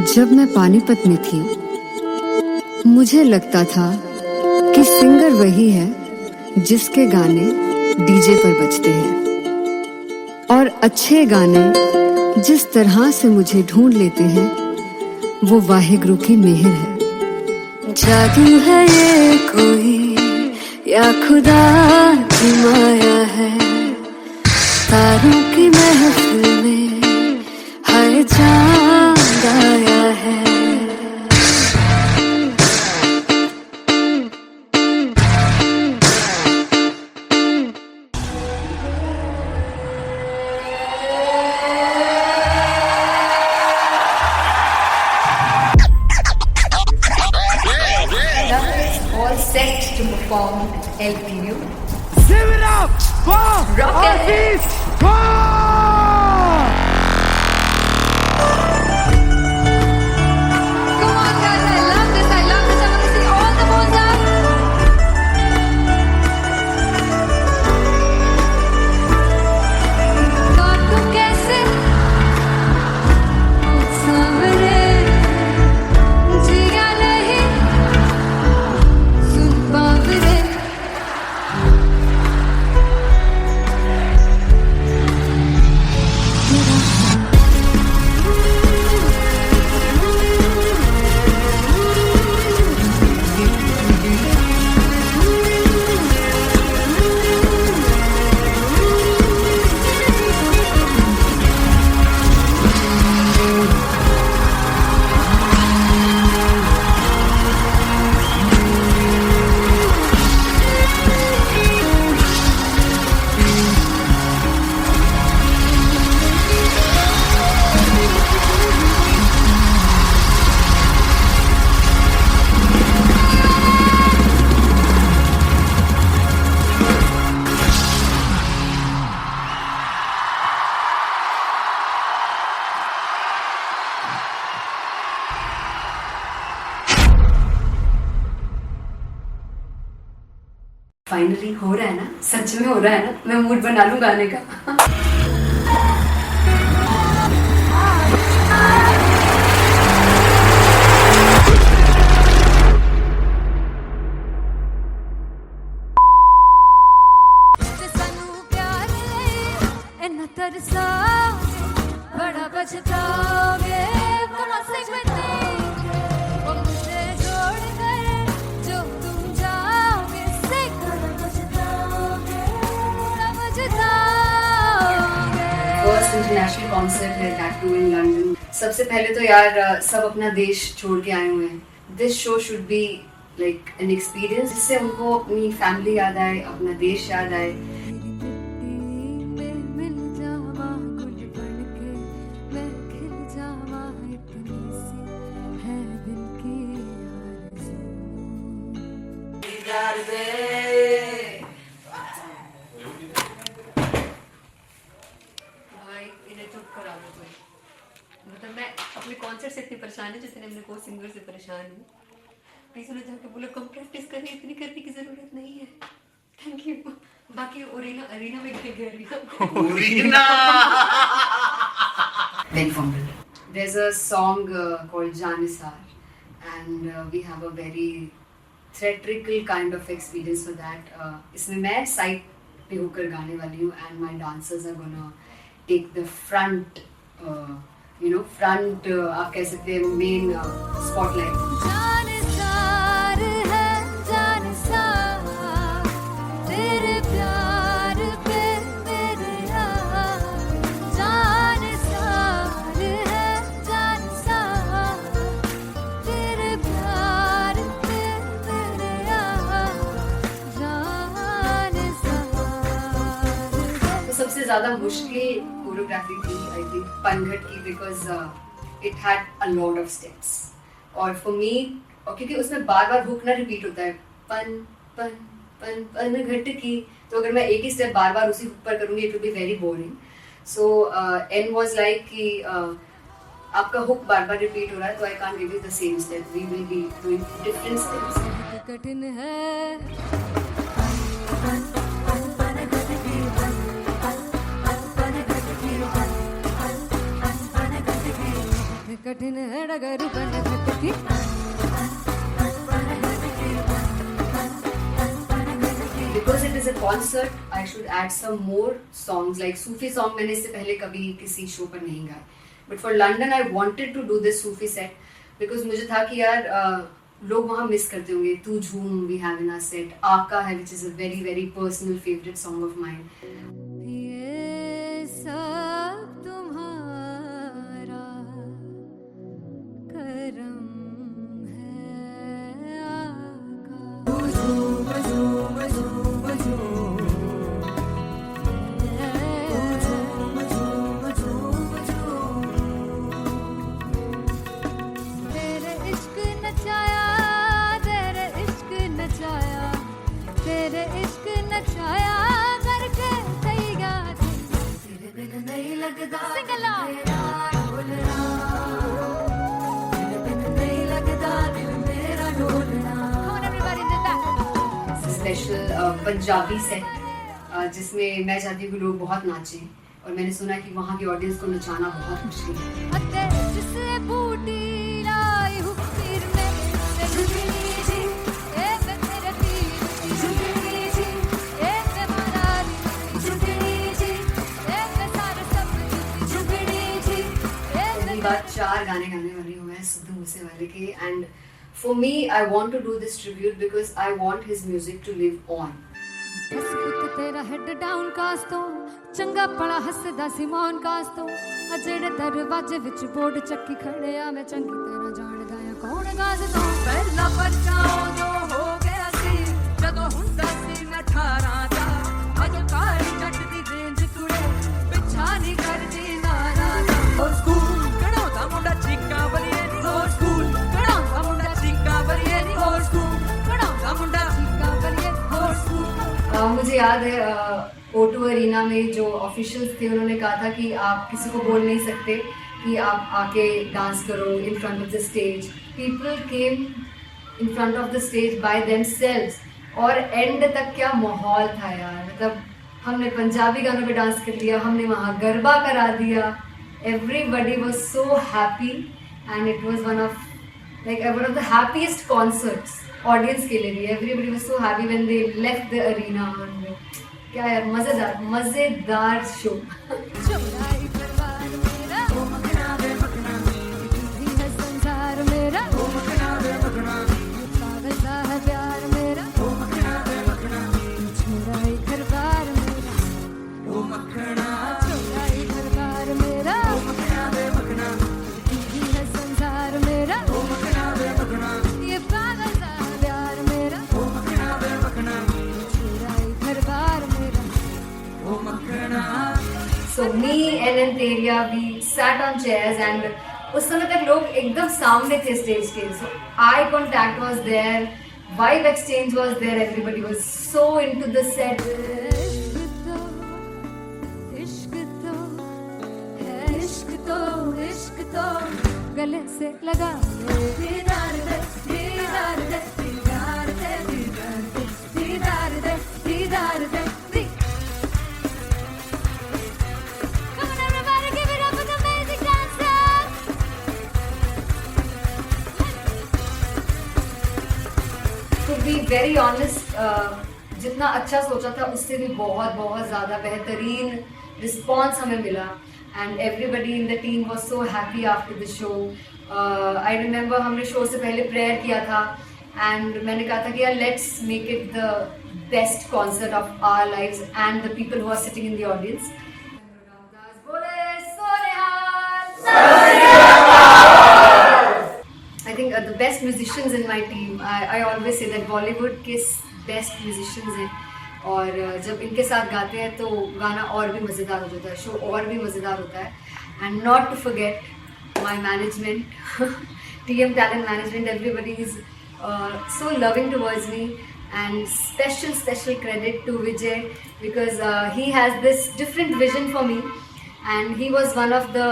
जब मैं पानीपत में थी, मुझे लगता था कि सिंगर वही है जिसके गाने डीजे पर बजते हैं, और अच्छे गाने जिस तरह से मुझे ढूंढ लेते हैं वो वाहिगुरु की मेहर है। जादू है ये कोई या खुदा की माया है, तारों की महफिल में हर चांद आया है। All set to perform LPU. Give it up for Rocket. Artist Squad! Come on, guys! I love this. I love this. I want to see all the balls up. God, tu kaise सामने जिया नहीं सुन Paware. Finally हो रहा है ना, सच में हो रहा है ना। मैं मूड बना लूं गाने का। बड़ा बचताओगे फर्स्ट इंटरनेशनल कॉन्सर्ट है टैटू इन लंदन। सबसे पहले तो यार सब अपना देश छोड़ के आए हुए हैं। This show should be like an experience जिससे उनको अपनी फैमिली याद आए, अपना देश याद आए। मतलब मैं अपने कॉन्सर्ट से इतनी परेशान हूँ जितने अपने को सिंगर से परेशान हूँ। प्लीज उन्हें जाके बोलो कम प्रैक्टिस करें, इतनी करने की जरूरत नहीं है। Thank you. बाकी अरीना में गए arena there's a song called Janisar and we have a very theatrical kind of experience for that. इसमें मैं साइड पे होकर गाने वाली हूँ and my dancers are gonna take the front front आप कह सकते हैं मेन स्पॉटलाइट। सबसे ज्यादा मुश्किल कोरियोग्राफी थी आई थिंक पनघट की, because it had a lot of steps और फॉर मी, और क्योंकि उसमें बार बार हुक ना रिपीट होता है, पन पन पन पनघट की, तो अगर मैं एक ही स्टेप बार बार उसी हुक पर करूंगी it will be very boring. So an was like कि आपका हुक बार बार रिपीट हो रहा है तो I can't give you the same step, we will be doing different steps. कठिन है कठिन है डगर बन घटती Because it is a concert, I should add some more songs like Sufi song. मैंने इससे पहले कभी किसी शो पर नहीं गाए. But for London, I wanted to do this Sufi set because मुझे था कि यार लोग वहाँ मिस करते होंगे. तू झूम we have in our set. आका है which is a very very personal favorite song of mine. ये सब तुम्हारा करम है आका तेरे इश्क नचाया तेरे इश्क नचाया तेरे इश्क नचाया करके तैयार तेरे बिन नहीं लगता सिंगला तेरे बिन नहीं लगता दिल मेरा ढोलना Come on everybody did that special Punjabi set जिसमें मैं चाहती हूँ कि लोग बहुत नाचें और मैंने सुना कि वहाँ की ऑडियंस को नचाना बहुत मुश्किल है. अते जिससे बूटी लाई हूँ पीर में झुकनी जी ए मैं तेरे पीर झुकनी जी ए मैं मारारी झुकनी जी ए मैं सारे सब झुकनी जी ए पहली बार 4 गाने गाने वाली हूँ मैं सिद्धू मूसेवाले के. And for me I want to do this tribute because I want his music to live on. बस पुत तेरा हेड डाउन कास तो चंगा पड़ा हसदा सिमोन कास तो अजेड़े दरवाजे विच बोर्ड चक्की खड़े आ मैं चंगी तरह जानदा आ कौन गास तो ਪਹਿਲਾ ਪਰਚਾ ਉਦੋਂ ਹੋ ਗਿਆ ਸੀ ਜਦੋਂ ਹੁੰਦਾ ਸੀ ਮੈਂ 18 ਦਾ ਅੱਜ ਕਾਲੀ ਜੱਟ ਦੀ ਰੇਂਜ ਕੁੜੇ ਪਿੱਛਾ ਨਹੀਂ ਕਰਦੀ ਨਾਰਾ ਦਾ ਹੋਰ ਸਕੂਲ ਕਢਾਉਂਦਾ ਮੁੰਡਾ ਚੀਕਾਂ ਬਲੀਏ ਨਹੀਂ ਹੋਰ ਸਕੂਲ ਕਢਾਉਂਦਾ ਮੁੰਡਾ ਚੀਕਾਂ ਬਲੀਏ ਨਹੀਂ ਹੋਰ ਸਕੂਲ ਕਢਾਉਂਦਾ ਮੁੰਡਾ का बलिए ਹੋਰ ਸਕੂਲ मुझे याद है O2 अरीना में जो ऑफिशियल्स थे उन्होंने कहा था कि आप किसी को बोल नहीं सकते कि आप आके डांस करो in front of the stage. People came in front of the stage by themselves और एंड तक क्या माहौल था यार. मतलब हमने पंजाबी गानों पे डांस कर लिया, हमने वहाँ गरबा करा दिया. Everybody was so happy and it was one of the happiest concerts audience के लिए भी. Everybody was so happy when they left the arena. क्या यार मजेदार शो. चौराई परिवार मेरा ਉਹ ਮਖਣਾ ਵੇ ਮਖਣਾ भी है संसार मेरा ਉਹ ਮਖਣਾ ਵੇ ਮਖਣਾ पागल सा है प्यार मेरा ਉਹ ਮਖਣਾ ਵੇ ਮਖਣਾ चौराई परिवार मेरा ਉਹ ਮਖਣਾ चौराई परिवार मेरा ਉਹ ਮਖਣਾ ਵੇ ਮਖਣਾ भी है संसार मेरा ਉਹ ਮਖਣਾ ਵੇ ਮਖਣਾ ये पागल सा है प्यार मेरा ਉਹ ਮਖਣਾ ਵੇ ਮਖਣਾ चौराई परिवार मेरा ਉਹ ਮਖਣਾ So me and Anteria, we sat on chairs and उस समय तक लोग एकदम सामने थे स्टेज के. So eye contact was there, vibe exchange was there, everybody was so into the set. इश्क तो है इश्क तो गले से लगा दीदार दे दीदार दे दीदार दे दीदार दे दीदार दे दीदार दे Come on everybody give it up for the amazing dancers. To be very honest, जितना अच्छा सोचा था उससे भी बहुत बहुत ज़्यादा बेहतरीन रिस्पॉन्स हमें मिला. And everybody in the team was so happy after the show. I remember हमने शो से पहले प्रेयर किया था एंड मैंने कहा था कि यार let's make it the best concert of our lives and the people who are sitting in the audience. I think the best musicians in my team, I always say that Bollywood के best musicians हैं और जब इनके साथ गाते हैं तो गाना और भी मज़ेदार हो जाता है, शो और भी मज़ेदार होता है. And not to forget my management, TM Talent Management, everybody is so loving towards me. And special credit to Vijay because he has this different vision for me and he was one of the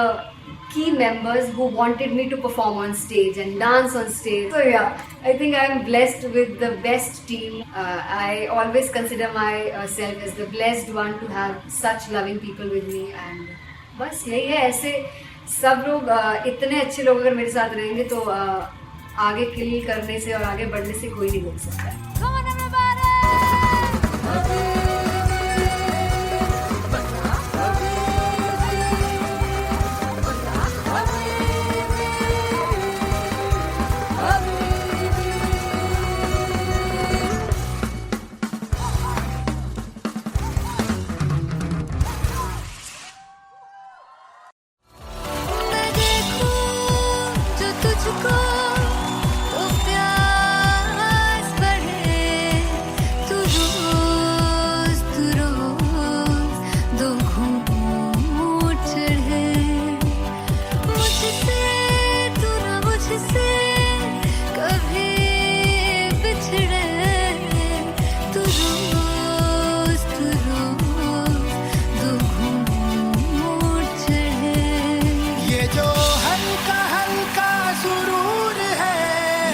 key members who wanted me to perform on stage and dance on stage. So yeah, I think I'm blessed with the best team. I always consider myself as the blessed one to have such loving people with me and बस यही है. ऐसे सब लोग इतने अच्छे लोग अगर मेरे साथ रहेंगे तो आगे किल करने से और आगे बढ़ने से कोई नहीं रोक सकता। Come on everybody! मैं देखूं जो तुझको तो प्यास बढ़े, तू रोज दो घूंट चढ़े, मुझसे तू ना मुझसे कभी बिछड़े, तू रोज दो घूंट चढ़े। ये जो हल्का हल्का सुरूर है,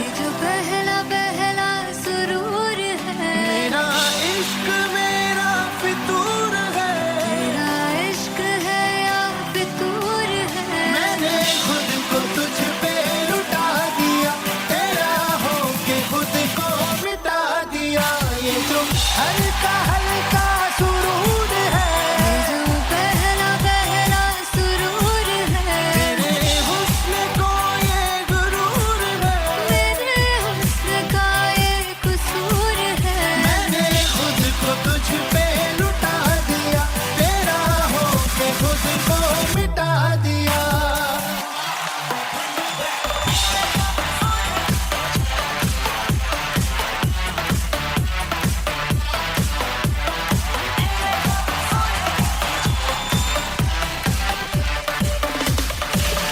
ये जो पहला पहला सुरूर है, मेरा इश्क मेरा फितूर है। तेरा इश्क है या फितूर है। मैंने खुद को तुझ पे लुटा दिया, तेरा होके खुद को मिटा दिया। ये जो हल्का हल्का सुरूर है, ये जो पहला पहला सुरूर है, तेरे हुस्न को ये गुरूर है। मेरे हुस्न का ये कसूर है। मैंने खुद को तुझ पे लुटा दिया, तेरा होके खुद को मिटा दिया।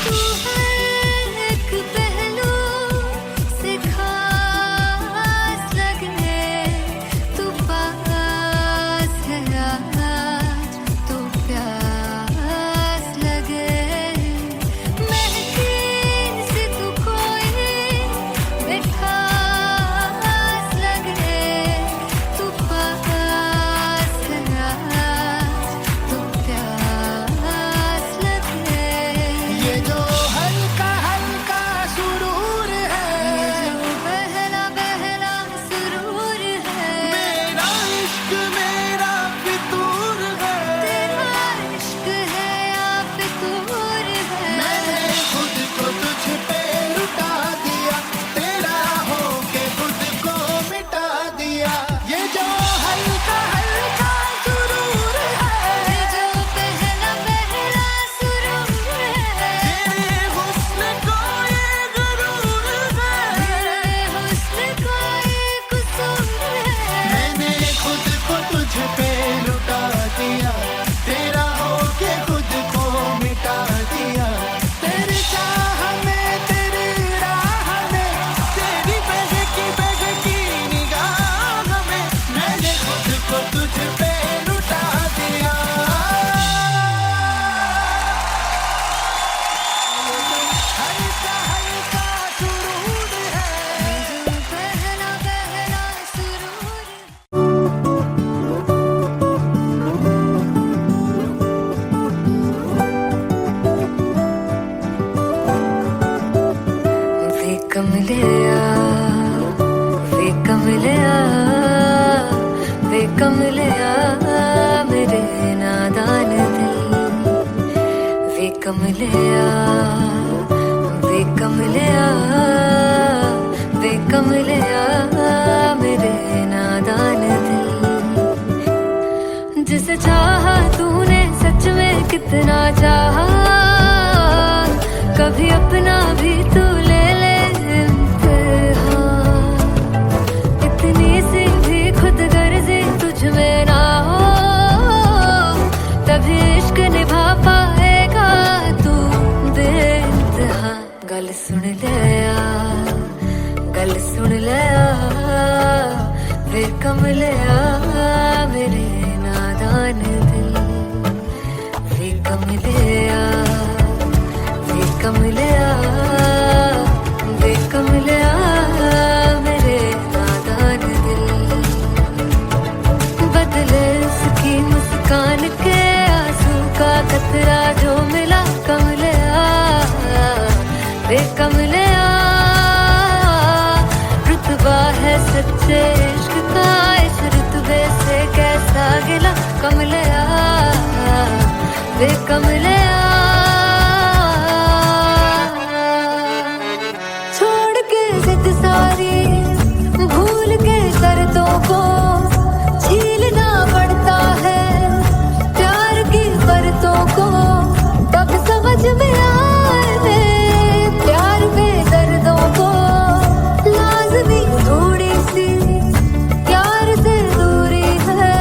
तू हर एक पहलू से खास लगे, तू पास है आज तो प्यास लगे, महकी से तू कोई मिठास लगे, तू पास है आज तो प्यास लगे। ये जो हल्का हल्का सुरूर है, ये जो पहला पहला सुरूर है, मेरा इश्क मेरा फितूर है। तेरा इश्क है या फितूर है। मैंने खुद को तुझ पे लुटा दिया, तेरा होके खुद को मिटा दिया। ये जो हल्का हल्का सुरूर है, ये जो पहला पहला सुरूर है, तेरे हुस्न को ये गुरूर है। तेरे हुस्न का ये कसूर है। मैंने खुद को तुझ पे लुटा दिया, तेरा होके खुद को मिटा दिया। तेरी चाह में तेरी राह में, तेरी बहकी निगाह में, मैंने खुद को तुझ पे लुटा दिया। हल्का हल्का सुरूर है, ये जो पहला पहला सुरूर है। वे कमलिया, वे कमलिया, वे कमलिया, मेरे नादान दिल। वे कमलिया, वे कमलिया, वे कमलिया, मेरे नादान दिल। जिसे चाहा तूने सच में कितना चाहा, कभी अपना भी तू ले ले इम्तिहान। इतनी सी भी खुद गर्जी तुझ में ना हो, तभी इश्क निभा पाएगा तू बेइंतहा। गल सुन लिया, गल सुन लिया, वे कमलिया, मेरे नादान दिल। वे कमलिया, वे कमलिया, वे कमलिया, मेरे नादान दिल। बदले उसकी मुस्कान के आंसू का कतरा जो मिला कमलिया, कमलिया रुतबा है सच्चे इश्क का इस रुतबे से कैसा गिला कमलिया वे कमलिया छोड़ के जिद सारी भूल के शर्तों को झीलना पड़ता है प्यार की परतों को तब समझ में आए प्यार में दर्दों को लाज़मी थोड़ी सी प्यार से दूरी है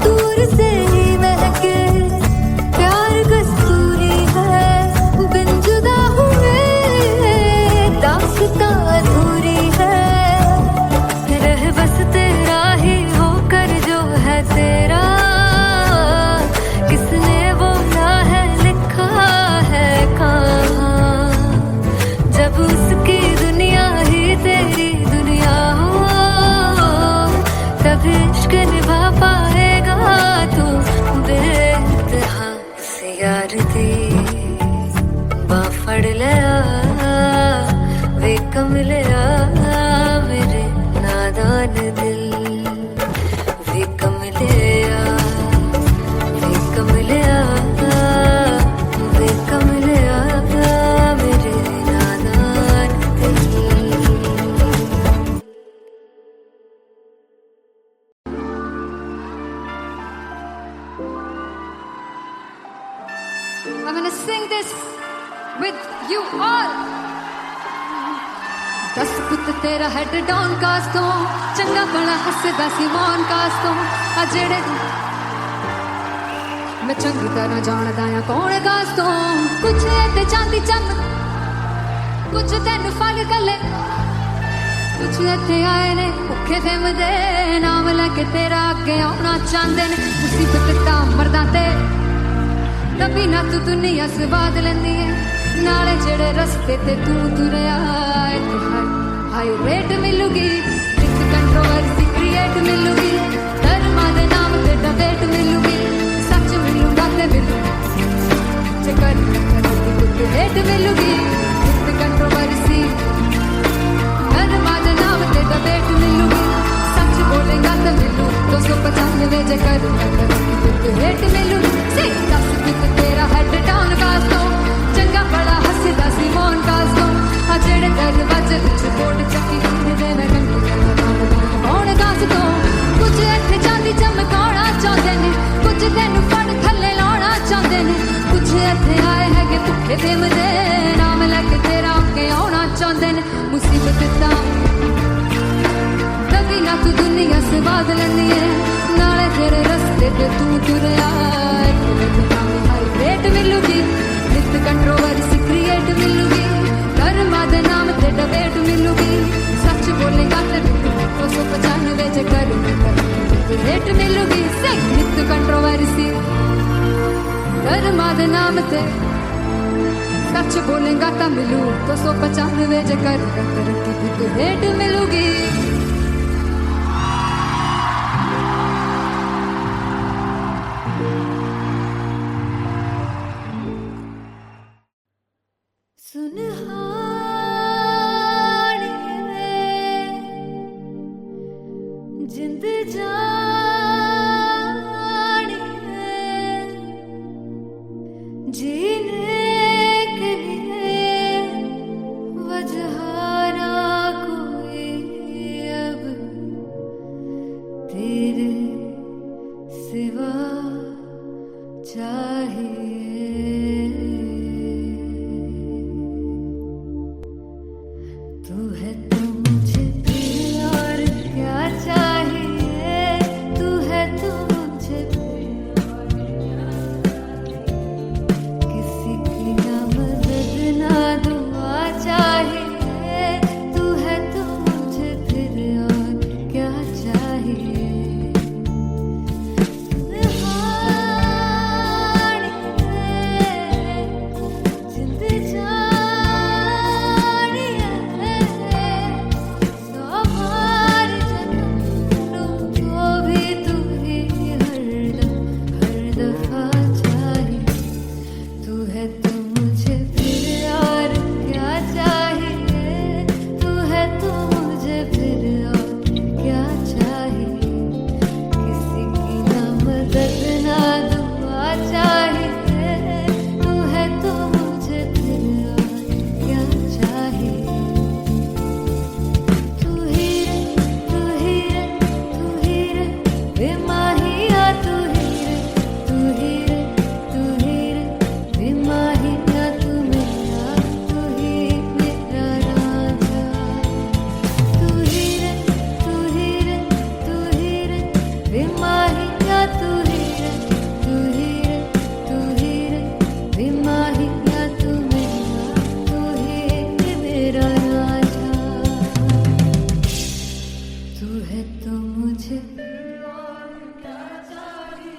दूर से ही महके प्यार कस्तूरी है बिन जुदा हुए दास्तां अधूरी है रह बस तेरा ही होकर जो है तेरा किसने बोला है लिखा है कहाँ जब उसकी दुनिया ही तेरी दुनिया हो तब इश्क निभा पाएगा तू बेइंतहा से यार दी बाफड़ लिया वे कमलिया मेरे नादान दिल वे कमलिया वे कमलिया वे कमलिया मेरे नादान दिल I'm gonna sing this with you all. दस पुत तेरा हेड डाउन कास तो चंगा भला हसदा सी मौन कास तो आ जेड़े मैं चंगी तरह जानदा आ कौन कास तो कुछ ते चांदी चम कुछ तेन फल गले कुछ इत्थे आए ने भुखे फिमदे नाम लैके तेरा अगे आउणा चाहंदे ने मुसीबत दा मरदा ते तभी ना तू दुनिया स्वाद लैंदी है नाले जेड़े रस्ते ते तू तुरया इत्थे हाई रेट मिलूगी विद कंट्रोवर्सी क्रिएट मिलूगी धर्मा दे नाम ते डिबेट मिलूगी सच मिलूगा ते मिलू जे कर कुछ रेट मिलूगी विद कंट्रोवर्सी धर्मा दे नाम ते डिबेट मिलूगी सच बोलेगा ते मिलू 295 जे कर कुछ रेट मिलूगी से दस कुछ तेरा हेड डाउन कास तो चंगा बड़ा हसदा सी मौन कास तो आ जेड़े दरवाजे विच बोर्ड चक्की दे मैं कौन कास तो कुछ इत्थे चांदी चमकाउणा चाहंदे ने कुछ तैनू फड़ थल्ले लाउणा चाहंदे ने कुछ इत्थे आए हैगे भुखे फिमदे नाम लैके तेरा अगे आउणा चाहंदे ने मुसीबत दा कभी ना तू दुनिया स्वाद लैंदी है नाले तेरे रस्ते ते तू तुरया हाई रेट मिलूगी विद कंट्रोवर्सी क्रिएट मिलूगी धर्मा दे नाम ते डिबेट मिलूगी सच बोलेगा ते 295 जे कर रेट मिलूगी से विद कंट्रोवर्सी धर्मा दे नाम ते सच बोलेगा ता मिलू 295 जे कर रेट मिलूगी जिंद जान जीने के लिए वजह ना कोई अब तेरे सिवा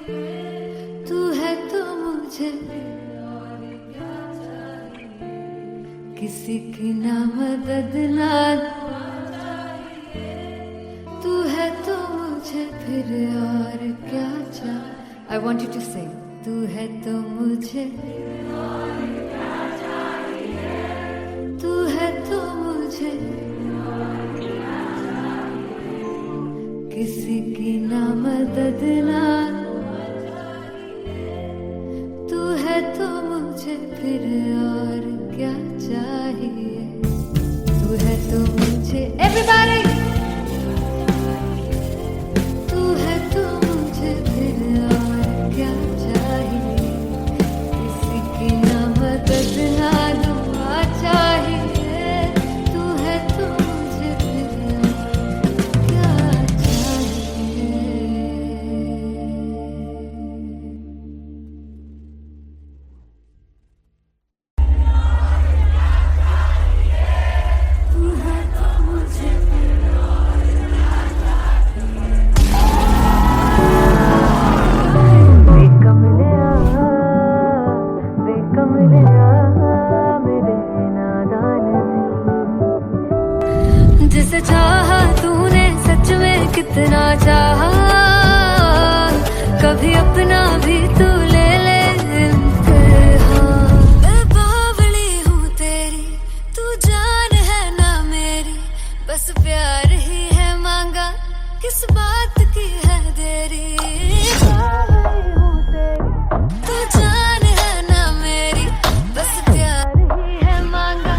तू है तो मुझे किसी की ना मदद ना तू है तो मुझे फिर और क्या चाहिए. I want you to sing. तू है तो मुझे तू है तो मुझे किसी की ना मदद ना तू है तो मुझे फिर और क्या चाहिए. तू है तो मुझे everybody तू है तो मुझे फिर और क्या चाहिए. किसी की ना मदद ना दुआ चाहिए. तू है तो मुझे फिर और क्या चाहिए. तू है तो मुझे जिसे चाहा तूने सच में कितना चाहा. कभी अपना भी तू ले ले इम्तिहान. मैं बावली हूँ तेरी तू जान है ना मेरी. बस प्यार ही है मांगा किस बात की है देरी. बावली हूँ तेरी तू जान है ना मेरी. बस प्यार ही है मांगा.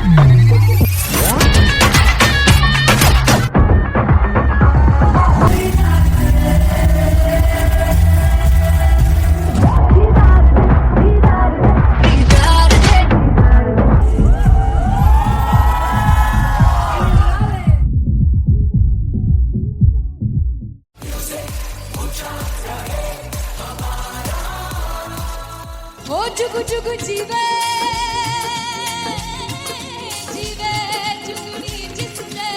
हो जुगु जुगु जीवे जीवे जुगनी जिसने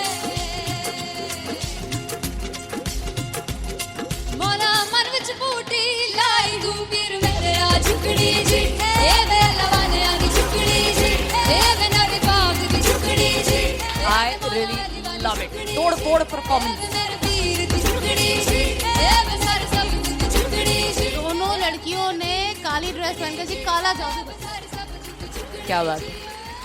मोला मन विच बूटी लाई गुबीर मेरे आ झुकड़ी जी. ए वे लवाने आ झुकड़ी जी. ए वे नवी बाग की झुकड़ी जी. I really love it. तोड़ फोड़ परफॉर्मेंस. मेरे वीर की झुकड़ी जी. ए वे सर सब की झुकड़ी जी. दोनों लड़कियों ने काली ड्रेस पहनकर जी काला जादू कर दिया. क्या बात है.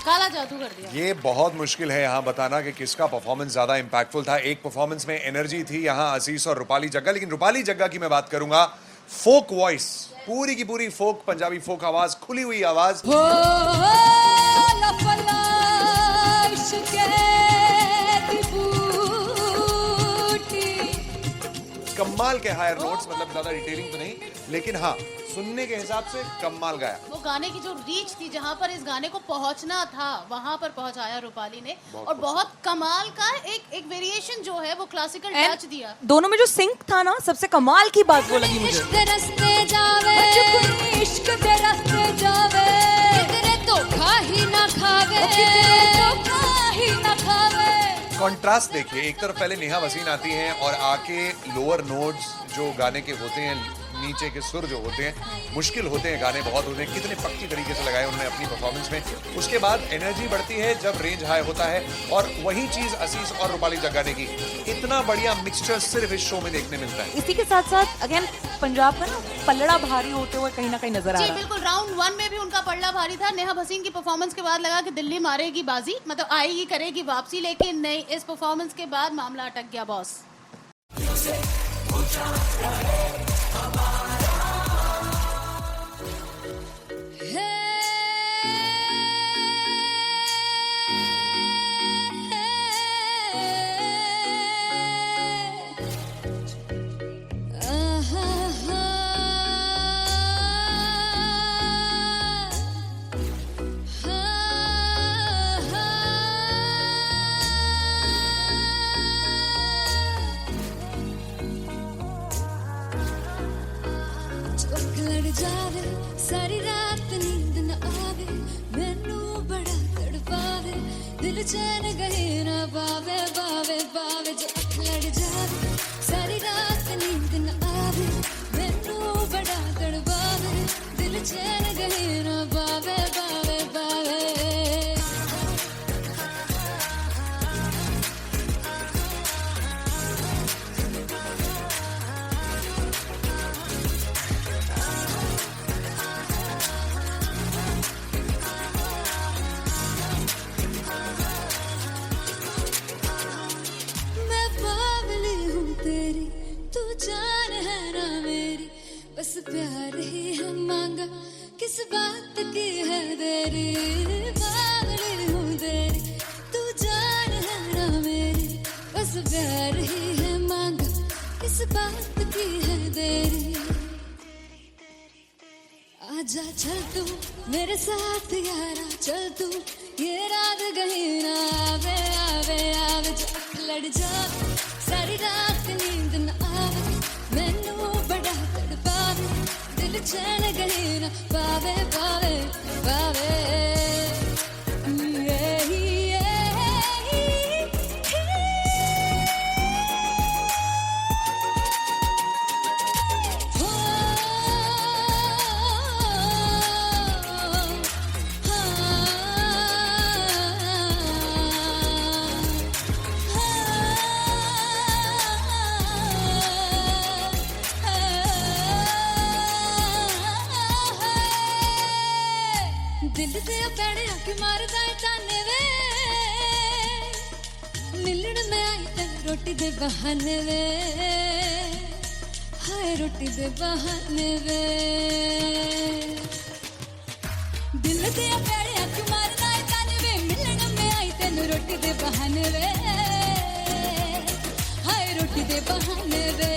काला जादू कर दिया. ये बहुत मुश्किल है यहाँ बताना कि किसका परफॉर्मेंस ज्यादा इंपैक्टफुल था. एक परफॉर्मेंस में एनर्जी थी यहाँ असीस और रूपाली जग्गा. लेकिन रूपाली जग्गा की मैं बात करूंगा. फोक वॉइस, पूरी की पूरी फोक, पंजाबी फोक आवाज, खुली हुई आवाज. हो लफला इश्क़े दी बूटी. कमाल के हायर नोट्स, मतलब ज्यादा डिटेलिंग तो नहीं, लेकिन हाँ सुनने के हिसाब से कमाल गाया. वो गाने की जो रीच थी, जहाँ पर इस गाने को पहुंचना था वहां पर पहुंचाया रूपाली ने. और बहुत कमाल का एक वेरिएशन जो है वो क्लासिकल टच दिया. दोनों में जो सिंक था ना, सबसे कमाल की बात वो लगी मुझे. इश्क दे रस्ते जावे इश्क दे रस्ते जावे. किधरे धोखा ही ना खावे. किधरे धोखा ही ना खावे. कॉन्ट्रास्ट देखिए, एक तरफ पहले नेहा वसीन आती हैं और आके लोअर नोट्स जो गाने के होते हैं, नीचे के सुर जो होते हैं, मुश्किल होते हैं, गाने बहुत होते हैं, कितने पक्की तरीके से लगाए उन्होंने अपनी परफॉर्मेंस में. उसके बाद एनर्जी बढ़ती है जब रेंज हाई होता है. और वही चीज असीस और रूपाली जग्गा ने की. इतना बढ़िया मिक्सचर सिर्फ इस शो में देखने मिलता है. इसी के साथ साथ अगेन पंजाब का ना पल्लड़ा भारी होते हुए कहीं ना कहीं नजर आ जी रहा है. बिल्कुल. राउंड 1 में भी उनका पलड़ा भारी था. नेहा भसीन की परफॉर्मेंस के बाद लगा कि दिल्ली मारेगी बाजी, मतलब आएगी करेगी वापसी. लेकिन नहीं, इस परफॉर्मेंस के बाद मामला अटक गया बॉस. जावे सारी रात नींद न आवे. मैनू बड़ा तड़पावे. दिल चैन गए ना पावे पावे पावे. जो अख लड़ जावे सारी रात नींद न आवे. मैनू बड़ा चैन गए ना बावे बावे बावे मैं बावली हूँ तेरी तू जान है ना मेरी बस प्यार ही है मांगा किस बात की है देरी बावली हूँ तेरी तू जान है ना मेरी बस प्यार ही है मांगा किस बात की है देरी आजा चल तू मेरे साथ यारा चल तू ये रात गई ना आवे आवे आवे जो अख लड़ जा सारी रात नींद न आवे मैनू बड़ा तड़पावे दिल चैन गई ना पावे पावे पावे दिल ते पैड़े आके मारदा है ताने वे मिलन में आई तेन रोटी दे बहाने वे हाय रोटी दे बहाने वे दिल ते पैड़े आके मारदा है ताने वे मिलन में आई तेन रोटी दे बहाने वे हाय रोटी दे बहाने वे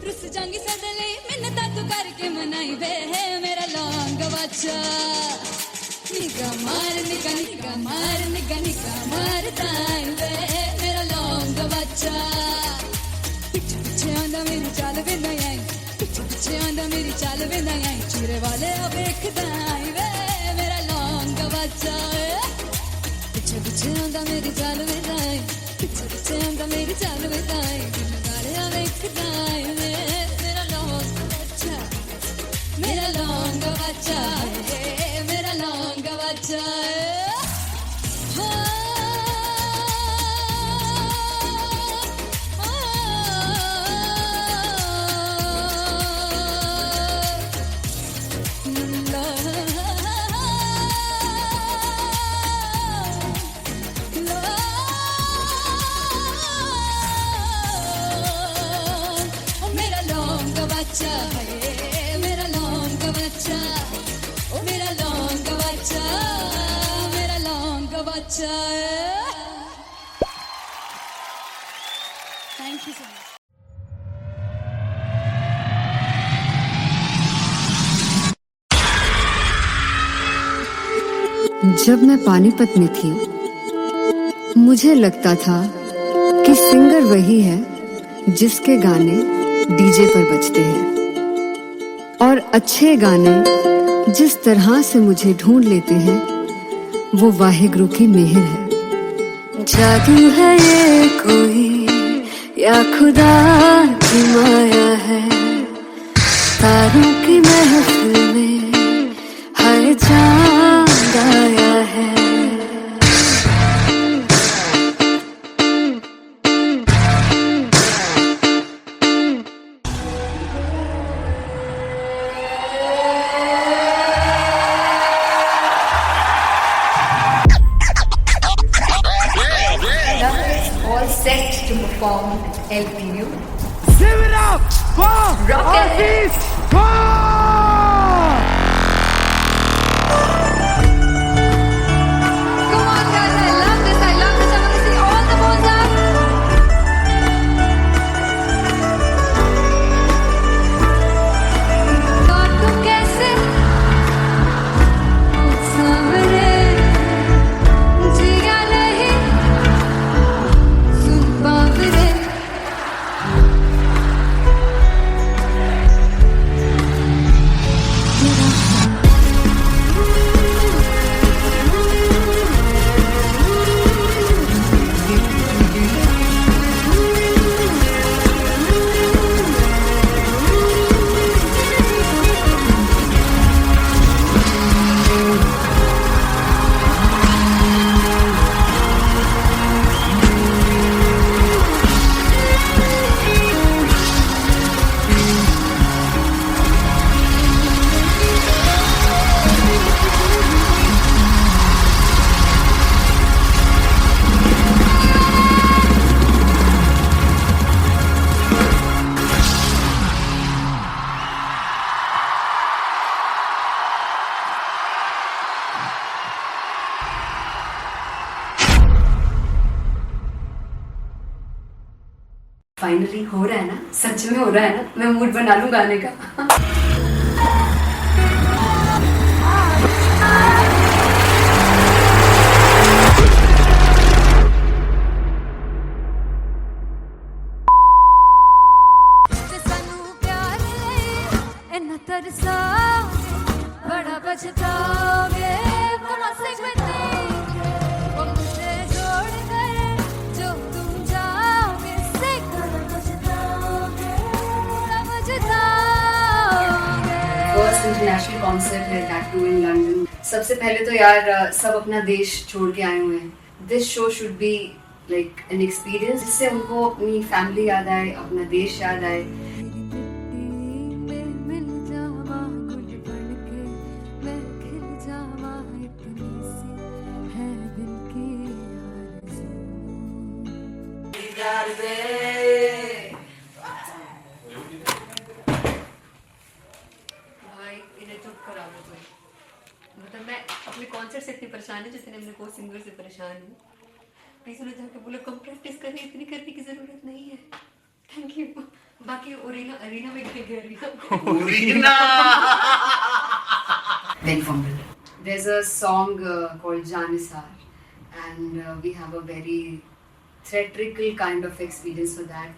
रुस जांगी सदले मिन्नता तू करके मनाई वे मेरा लौंग बच्चा निगा मार निगा निगा मार निगा निगा मारता है वे मेरा लौंग बच्चा पीछे पीछे आंदा मेरी चाल वे नहीं आई पीछे पीछे आंदा मेरी चाल वे नहीं आई चीरे वाले अब देखदा है वे मेरा लौंग बच्चा पीछे पीछे आंदा मेरी चाल वे नहीं आई पीछे पीछे आंदा मेरी चाल वे नहीं आई दिल वाले अब देखदा है वे मेरा लौंग बच्चा मेरा लौंग बच्चा मेरा लौंग बच्चा मेरा लौंग बच्चा मेरा लौंग बच्चा ओ मेरा लौंग बच्चा मेरा लौंग बच्चा थैंक यू सो मच जब मैं पानीपत में थी मुझे लगता था कि सिंगर वही है जिसके गाने डीजे पर बजते हैं और अच्छे गाने जिस तरह से मुझे ढूंढ लेते हैं वो वाहिगुरु की मेहर है। जादू है ये कोई या खुदा की माया है तारों की महफिल में हर चांद आया है। All set to perform LPU. Give it up for Rocket. Come on guys, I love this. I want to see all the balls up. और तुम कैसे सामने जिया नहीं सुन बाबरे हो रहा है ना, सच में हो रहा है ना, मैं मूड बना लूं गाने का। ते सानू प्यार ले इन्ना तरसाओगे, बड़ा पछताओगे, बड़ा सिखते वो मुझे छोड़ कर जो तुम जाओगे, बड़ा पछताओगे, बड़ा पछताओगे। फर्स्ट इंटरनेशनल कॉन्सर्ट है, दैट टू इन लंदन। सबसे पहले तो यार सब अपना देश छोड़ के आए हुए हैं। This show should be like an experience, जिससे उनको अपनी फैमिली याद आए, अपना देश याद आए। मिल जावा गुल बनके, मैं खिल जावा, इतनी सी है दिल की आरज़ू। भाई इन्हें चुप करा दो कोई। मतलब मैं अपने कॉन्सर्ट से इतनी परेशान है जितने अपने को सिंगर से परेशान हूँ। प्लीज उन्हें जाके बोलो कम प्रैक्टिस करनी, इतनी करने की जरूरत नहीं है। Thank you. बाकी अरीना में गए arena Very fumble. There's a song called Janisar, and we have a very theatrical kind of experience for that.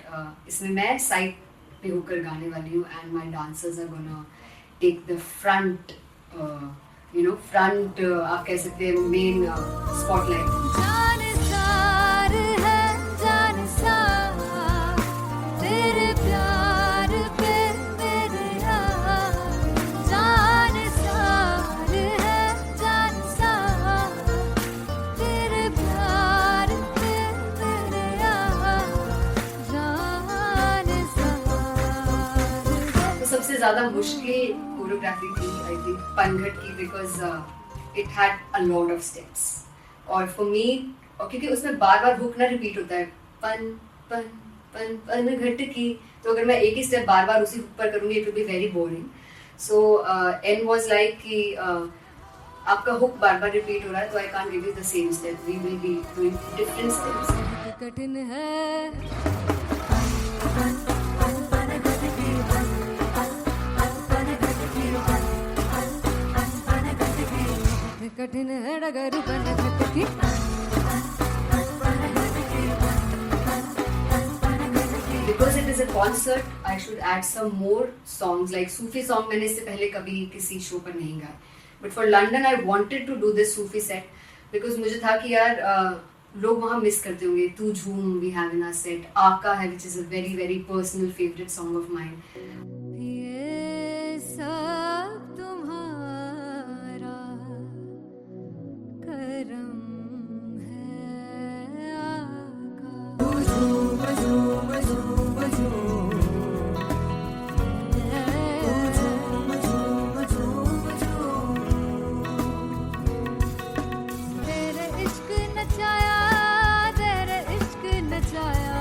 इसमें मैं साइड पे होकर गाने वाली हूँ, and my dancers are gonna take the front, front आप कह सकते हैं main spotlight. जानसार है जानसार, तेरे प्यार पे मेरे यार। जानसार है जानसार, तेरे प्यार पे मेरे यार। जानसार है। तो सबसे ज़्यादा मुश्किल कोरियोग्राफी थी आई थिंक पनघट की, because it had a lot of steps. और फॉर मी, और क्योंकि उसमें बार बार हुक ना रिपीट होता है, पन पन पन पनघट की, तो अगर मैं एक ही स्टेप बार बार उसी हुक पर करूँगी it will be very boring. So an was like कि आपका हुक बार बार रिपीट हो रहा है, तो I can't give you the same step, we will be doing different steps. कठिन है कठिन है डगर पनघट की। Because it is a concert, I should add some more songs, like Sufi song मैंने इससे पहले कभी किसी शो पर नहीं गाया. But for London, I wanted to do this Sufi set because मुझे था कि यार लोग वहाँ मिस करते होंगे. तू झूम we have in our set, आका है which is a very very personal favorite song of mine. ये सब तुम्हारा करम है आका। तेरे इश्क नचाया, तेरे इश्क नचाया,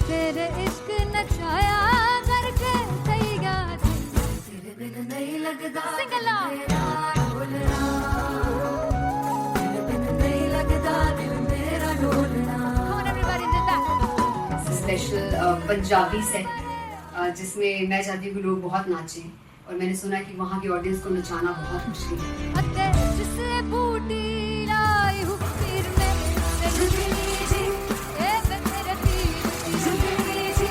तेरे इश्क नचाया करके तैयार। तेरे बिन नहीं लगता सिंगला ढोलना, तेरे बिन नहीं लगता दिल मेरा ढोलना। Come on everybody did that. Special Punjabi set जिसमें मैं चाहती हूँ कि लोग बहुत नाचें, और मैंने सुना कि वहाँ की ऑडियंस को नचाना बहुत मुश्किल है. अते जिसने बूटी लाई हूँ पीर में, ते झुगनी जी ए मैं तेरे पीर की झुगनी जी,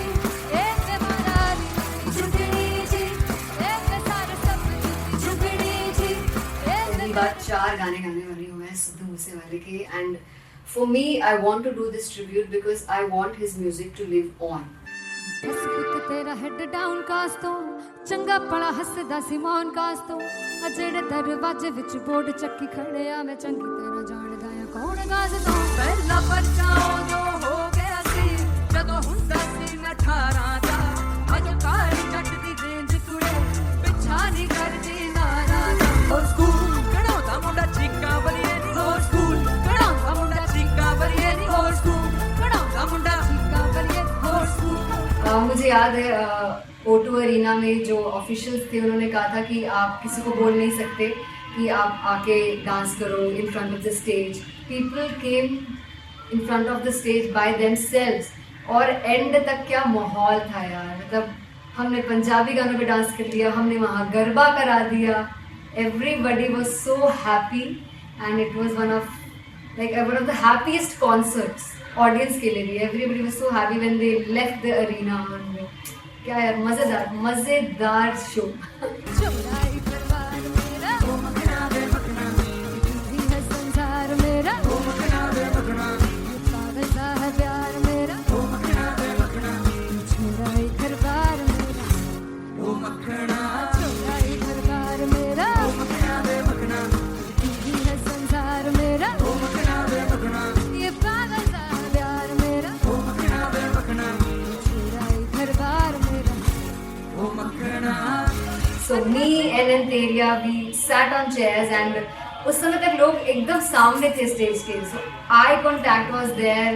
ए मैं मनाली की झुगनी जी, ए मैं सारे सब की झुगनी जी, ए पहली बार 4 गाने गाने वाली हूँ मैं सिद्धू मूसेवाले के. And for me I want to do this tribute because I want his music to live on. बस पुत तेरा हेड डाउन कास तो चंगा पड़ा हसदा सी मौन कास तो, आ जेड़े दरवाजे विच बोर्ड चक्की खड़े आ मैं चंगी तरह जानदा आ कौन गाज तो। ਪਹਿਲਾ ਬੱਚਾ ਉਦੋਂ ਹੋ ਗਿਆ ਸੀ ਜਦੋਂ ਹੁੰਦਾ ਸੀ ਮੈਂ 18 ਦਾ, ਅਜੋ ਕਾਲੀ ਜੱਟ ਦੀ ਰੇਂਜ ਕੁੜੇ ਪਿੱਛਾ ਨਹੀਂ ਕਰਦੀ ਨਾਰਾ ਦਾ। ਹੋਰ ਸਕੂਲ ਕਢਾਉਂਦਾ ਮੁੰਡਾ ਚੀਕਾਂ ਬਲੀਏ ਨੀ, ਹੋਰ ਸਕੂਲ ਕਢਾਉਂਦਾ ਮੁੰਡਾ ਚੀਕਾਂ ਬਲੀਏ ਨੀ, ਹੋਰ ਸਕੂਲ ਕਢਾਉਂਦਾ ਮੁੰਡਾ ਚੀਕਾਂ ਬਲੀਏ ਨੀ, ਹੋਰ ਸਕੂਲ। मुझे याद है O2 अरीना में जो ऑफिशियल्स थे उन्होंने कहा था कि आप किसी को बोल नहीं सकते कि आप आके डांस करो in front of the stage. People came in front of the stage by themselves, और एंड तक क्या माहौल था यार, मतलब हमने पंजाबी गानों पे डांस कर लिया, हमने वहाँ गरबा करा दिया, everybody was so happy and it was one of the happiest concerts audience के लिए भी. Everybody was so happy when they left the arena. और क्या यार, मजेदार शो. चौराई परिवार मेरा ओ मखना वे मखना भी है संसार मेरा ओ मखना वे मखना पागल सा है प्यार मेरा ओ मखना वे मखना चौराई परिवार मेरा ओ मखना चौराई परिवार मेरा ओ मखना वे मखना भी है संसार मेरा ओ मखना वे मखना ये पागल सा है प्यार मेरा ओ मखना वे मखना चौराई परिवार मेरा ओ मखना. So me and Anteria, we sat on chairs and उस समय तक लोग एकदम सामने थे स्टेज के. So eye contact was there,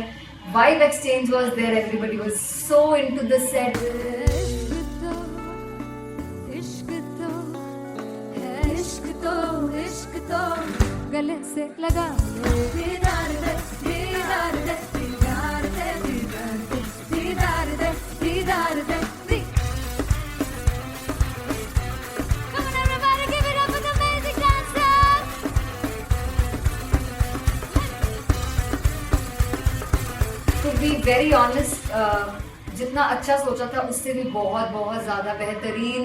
vibe exchange was there, everybody was so into the set. इश्क तो है, इश्क तो इश्क तो गले से लगा ले. दीदार दे दीदार दे दीदार दे दीदार दे दीदार दे. Come on everybody, give it up for the amazing dancers. To be very honest, जितना अच्छा सोचा था उससे भी बहुत ज़्यादा बेहतरीन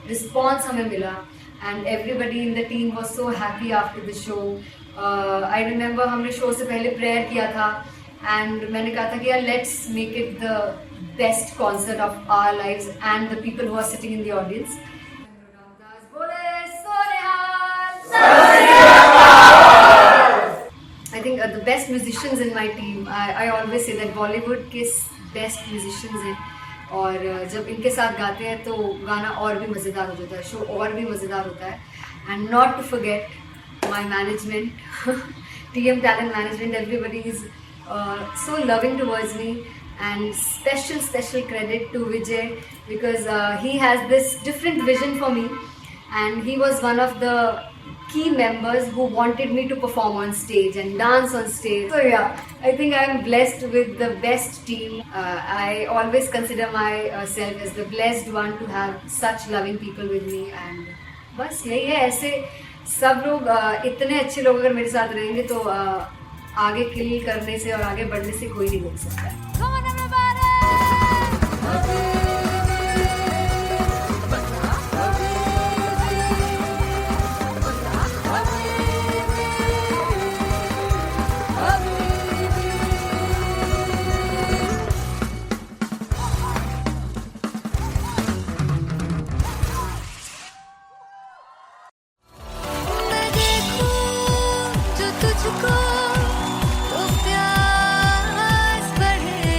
रिस्पॉन्स हमें मिला. And everybody in the team was so happy after the show. I remember हमने शो से पहले प्रेयर किया था एंड मैंने कहा था कि यार let's make it the best concert of our lives and the people who are sitting in the audience. I think the best musicians in my team, I always say that Bollywood के best musicians हैं और जब इनके साथ गाते हैं तो गाना और भी मज़ेदार हो जाता है, शो और भी मज़ेदार होता है. And not to forget my management, TM Talent Management, everybody is so loving towards me. And special credit to Vijay because he has this different vision for me and he was one of the key members who wanted me to perform on stage and dance on stage. So yeah, I think I am blessed with the best team. I always consider myself as the blessed one to have such loving people with me and बस यही है. ऐसे सब लोग इतने अच्छे लोग अगर मेरे साथ रहेंगे तो आगे किल करने से और आगे बढ़ने से कोई नहीं रोक सकता है. Come on everybody. मैं देखूं जो तुझको तो प्यास बढ़े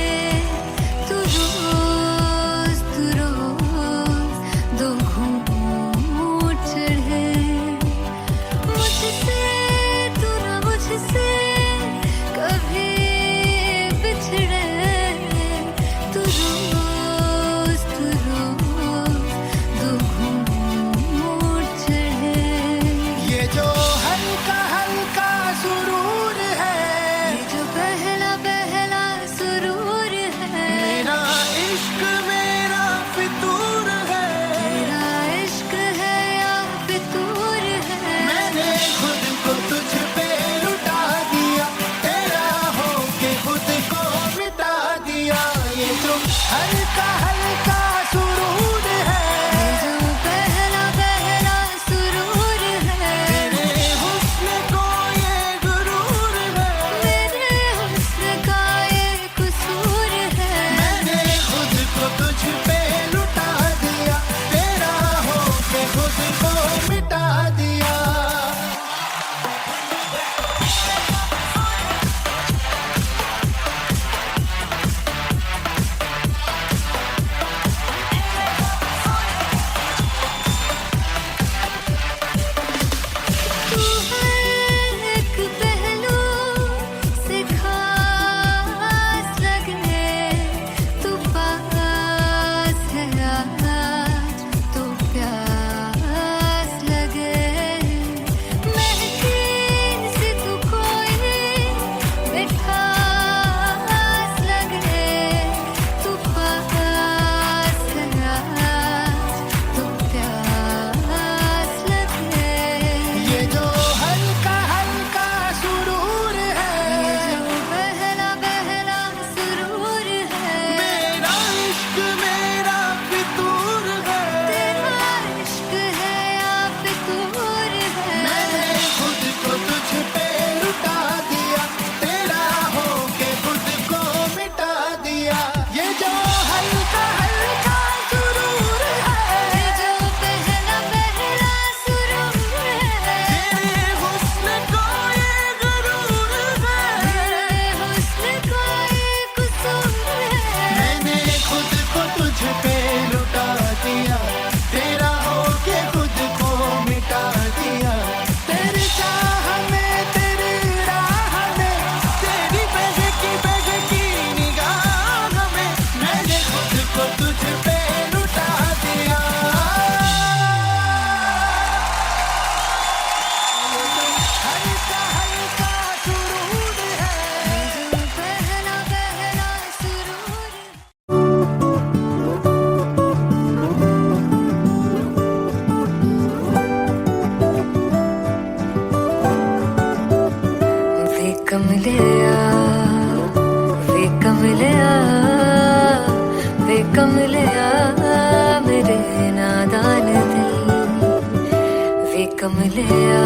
कमलिया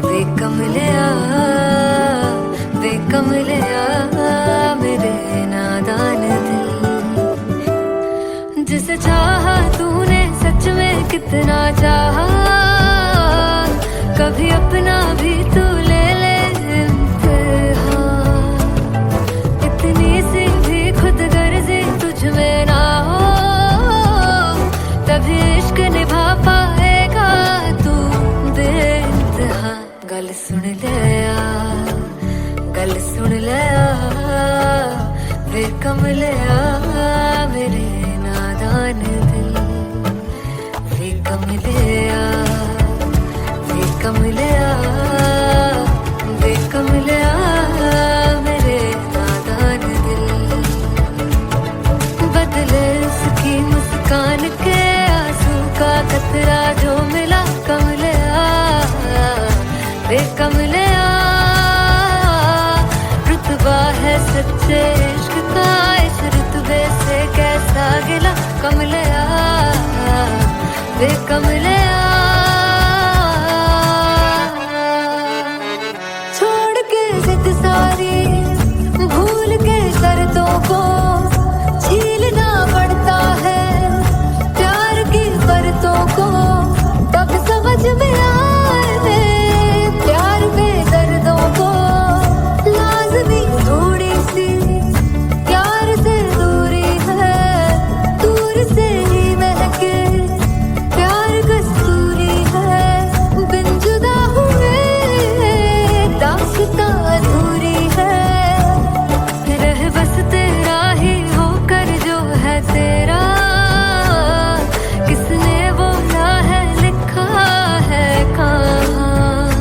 वे कमलिया वे कमलिया मेरे नादान दिल जिसे चाहा तूने सच में कितना चाहा कभी अपना भी तू ले ले इम्तिहान इतनी सी भी खुद गर्जी तुझ में ना हो तभी इश्क निभा पाएगा तू बेइंतहा गल सुन लिया वे कमलिया मेरे नादान दिल वे कमलिया वे कमलिया वे कमलिया मेरे नादान दिल बदले उसकी मुस्कान के आंसू का कतरा जो मिला कमलिया वे कमलिया रुतबा है सच्चे इश्क का इस रुतबे से कैसा गिला कमलिया वे कमलिया छोड़ के जिद सारी भूल के शर्तों को छीलना पड़ता है प्यार की परतों को तब समझ में आए प्यार में दर्दों को लाज़मी थोड़ी सी प्यार से दूरी है दूर से ही महके प्यार कस्तूरी है बिन जुदा हुए दास्तां अधूरी है रह बस तेरा ही होकर जो है तेरा किसने बोला है लिखा है कहाँ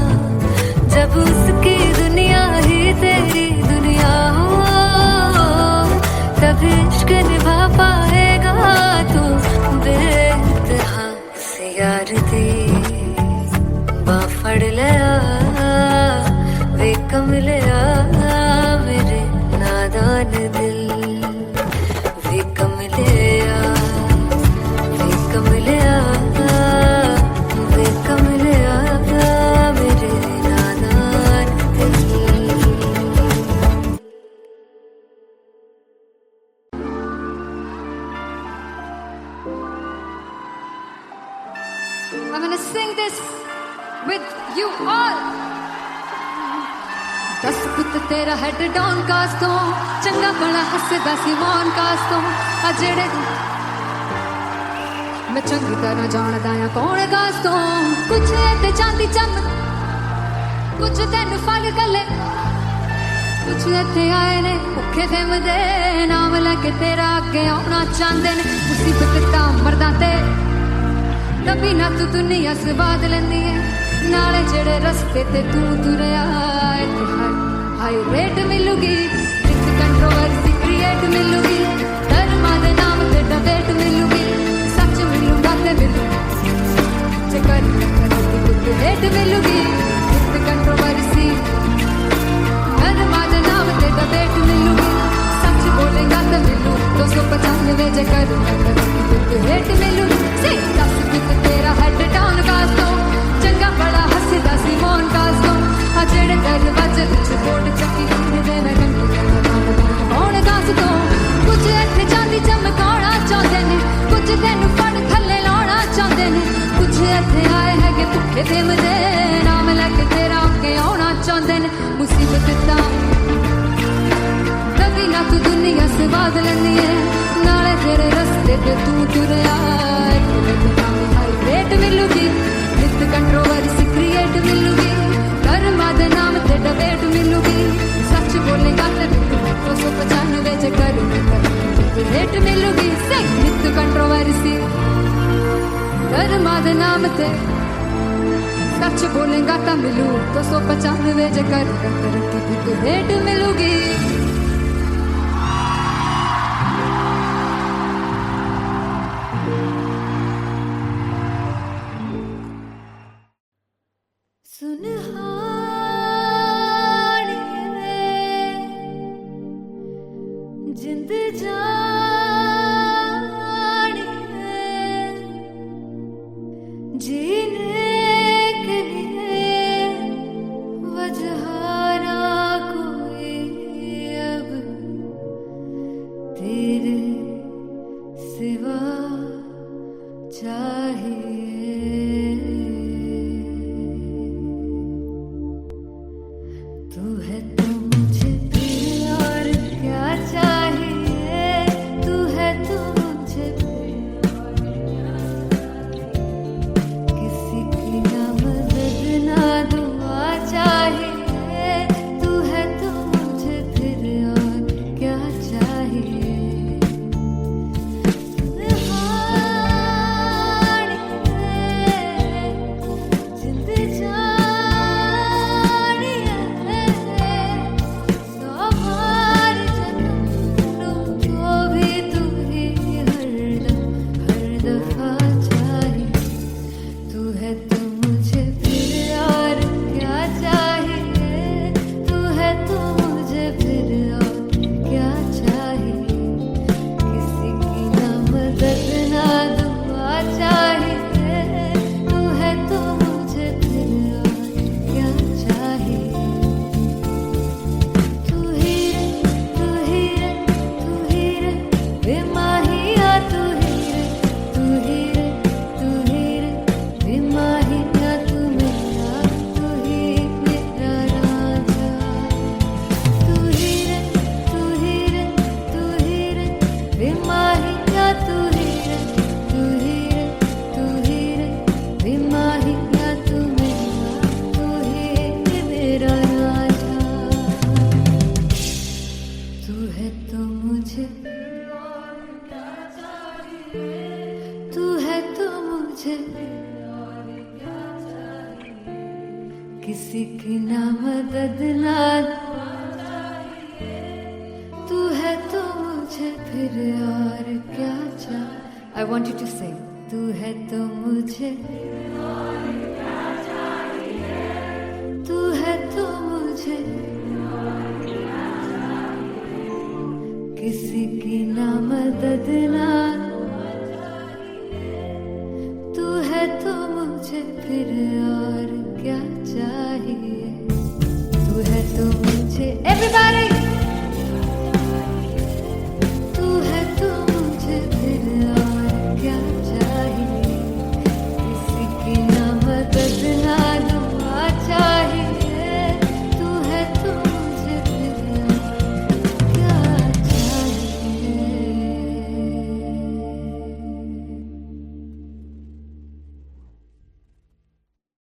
जब उसकी दुनिया ही तेरी दुनिया हो तब इश्क निभा पाएगा तू बेइंतहा से यार दी बां फड़ लिया वे कमलिया मेरे नादान दिल वे कमलिया वे कमलिया वे कमलिया मेरे नादान दिल I'm gonna sing this with you all. दस पुत तेरा हेड डाउन कास तो चंगा बड़ा हसदा सी मौन कास तो आ जेड़े मैं चंगी तरह जानदा आ कौन कास तो कुछ ते चांदी चम कुछ तेन फल गले कुछ इत्थे आए ने भुखे फिमदे नाम लैके तेरा अगे आउणा चाहंदे ने मुसीबत तां मरदा ते तभी ना तू दुनिया स्वाद लेंदी है नाले जेड़े रस्ते ते तू तुरया हाई रेट मिलूगी एक कंट्रोवर्सी क्रिएट मिलूगी धर्मा दे नाम ते डिबेट मिलूगी सच मिलूगा ते मिलू चक्कर रेट मिलूगी एक कंट्रोवर्सी धर्मा दे नाम ते डिबेट मिलूगी सच बोलेगा ते मिलू 295 जगह रेट मिलूगी सही दस कुछ तेरा हेड डाउन कास तो चंगा बड़ा हसदा सी मौन कास तो आ जेड़े दरवाजे विच बोर्ड चक्की दे मैं कौन कास तो कुछ इत्थे चांदी चमकाउणा चाहंदे ने कुछ तैनू फड़ थल्ले लाउणा चाहंदे ने कुछ इत्थे आए हैगे भुखे फिमदे नाम लैके तेरा अगे आउणा चाहंदे ने मुसीबत तां तभी ना तू दुनिया स्वाद लैंदी है नाले तेरे रस्ते ते तू तुरया रेट मिलूगी नित कंट्रोवर्सी क्रिएट मिलूगी कर्मा दे नाम ते डिबेट मिलूगी सच बोलेगा ते 295 जगह रेट मिलूगी सही नित कंट्रोवर्सी कर्मा दे नाम ते सच बोलेगा तो मिलू 295 जगह रेट मिलूगी जिंद जाने जीने चाहिए तू है तो मुझे फिर और क्या चाहिए तू है तो मुझे फिर किसी की ना मदद ना दुआ चाहिए तू है तो मुझे फिर और क्या चाहिए जिंद जानिए सौ बार जन्म लूं तो भी तू ही हर दफा चाहिए तू है तो मुझे फिर और क्या चाहिए तू है तो मुझे फिर और क्या चाहिए किसी की ना मदद ना दुआ चाहिए तू है तो मुझे फिर और क्या चाहिए तू ही रे बेमाहिया तू ही रे बेमाहिया तू मेरा राजा तू ही रे बेमाहिया तू ही रे बेमाहिया तू मेरा राजा तू है तो मुझे तू है तो मुझे किसी की ना मदद ना तू है तो मुझे फिर और क्या चाहिए I want you to sing तू है तो मुझे तू है तो मुझे किसी की ना मदद ना तू है तो मुझे फिर और क्या चाहिए